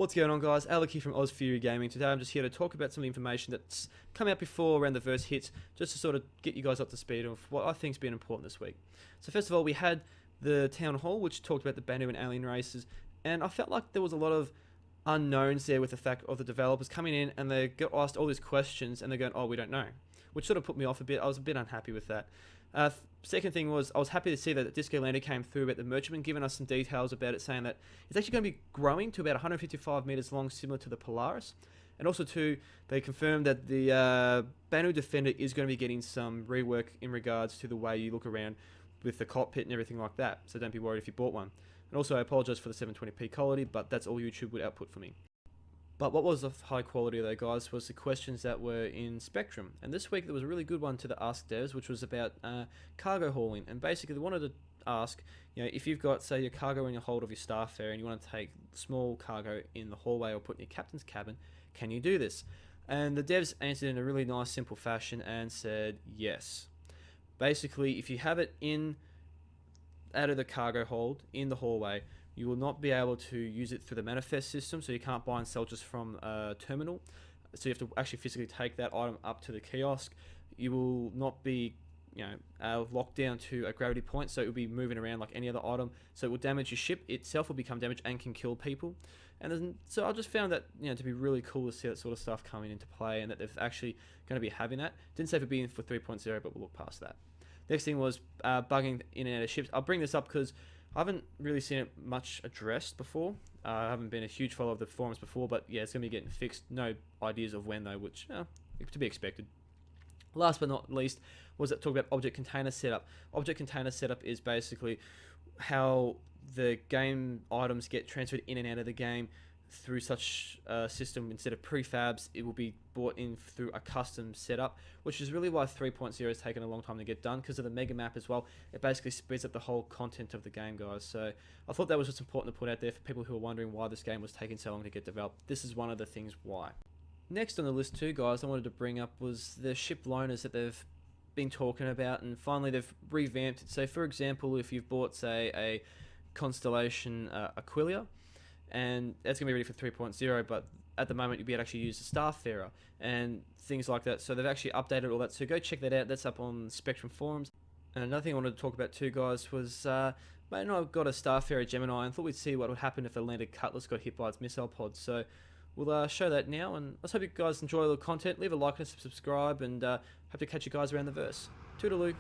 What's going on, guys? Alec here from Oz Fury Gaming. Today I'm just here to talk about some information that's come out before around the verse hits, just to sort of get you guys up to speed of what I think's been important this week. So first of all, we had the town hall, which talked about the Banu and alien races, and I felt like there was a lot of unknowns there with the fact of the developers coming in and they got asked all these questions and they're going, oh, we don't know, which sort of put me off a bit. I was a bit unhappy with that. Second thing was, I was happy to see that Disco Lander came through about the merchantman, giving us some details about it, saying that it's actually going to be growing to about 155 meters long, similar to the Polaris. And also, too, they confirmed that the Banu Defender is going to be getting some rework in regards to the way you look around with the cockpit and everything like that. So don't be worried if you bought one. And also, I apologize for the 720p quality, but that's all YouTube would output for me. But what was of high quality though, guys, was the questions that were in Spectrum. And this week there was a really good one to the Ask Devs, which was about cargo hauling. And basically they wanted to ask, if you've got, say, your cargo in your hold of your Starfarer and you want to take small cargo in the hallway or put in your captain's cabin, can you do this? And the devs answered in a really nice, simple fashion and said yes. Basically, if you have it out of the cargo hold in the hallway, you will not be able to use it through the manifest system, so you can't buy and sell just from a terminal. So you have to actually physically take that item up to the kiosk. You will not be, locked down to a gravity point, so it will be moving around like any other item. So it will damage your ship itself, will become damaged and can kill people. And then, so I just found that to be really cool to see that sort of stuff coming into play, and that they're actually going to be having that. Didn't say for being for 3.0, but we'll look past that. Next thing was bugging in and out of ships. I'll bring this up because I haven't really seen it much addressed before. I haven't been a huge follower of the forums before, but yeah, it's going to be getting fixed. No ideas of when though, which to be expected. Last but not least was that talk about object container setup. Object container setup is basically how the game items get transferred in and out of the game through such a system. Instead of prefabs, it will be brought in through a custom setup, which is really why 3.0 has taken a long time to get done, because of the mega map as well. It basically speeds up the whole content of the game, guys. So I thought that was just important to put out there for people who are wondering why this game was taking so long to get developed. This is one of the things why. Next on the list too, guys, I wanted to bring up was the ship loaners that they've been talking about, and finally they've revamped it. So for example, if you've bought, say, a Constellation Aquilia, and that's going to be ready for 3.0, but at the moment you'll be able to actually use the Starfarer and things like that. So they've actually updated all that, so go check that out. That's up on Spectrum forums. And another thing I wanted to talk about too, guys, was mate and I got a Starfarer Gemini and thought we'd see what would happen if a landed Cutlass got hit by its missile pod. So we'll show that now, and let's hope you guys enjoy the content. Leave a like and subscribe, and hope to catch you guys around the verse. Toodaloo.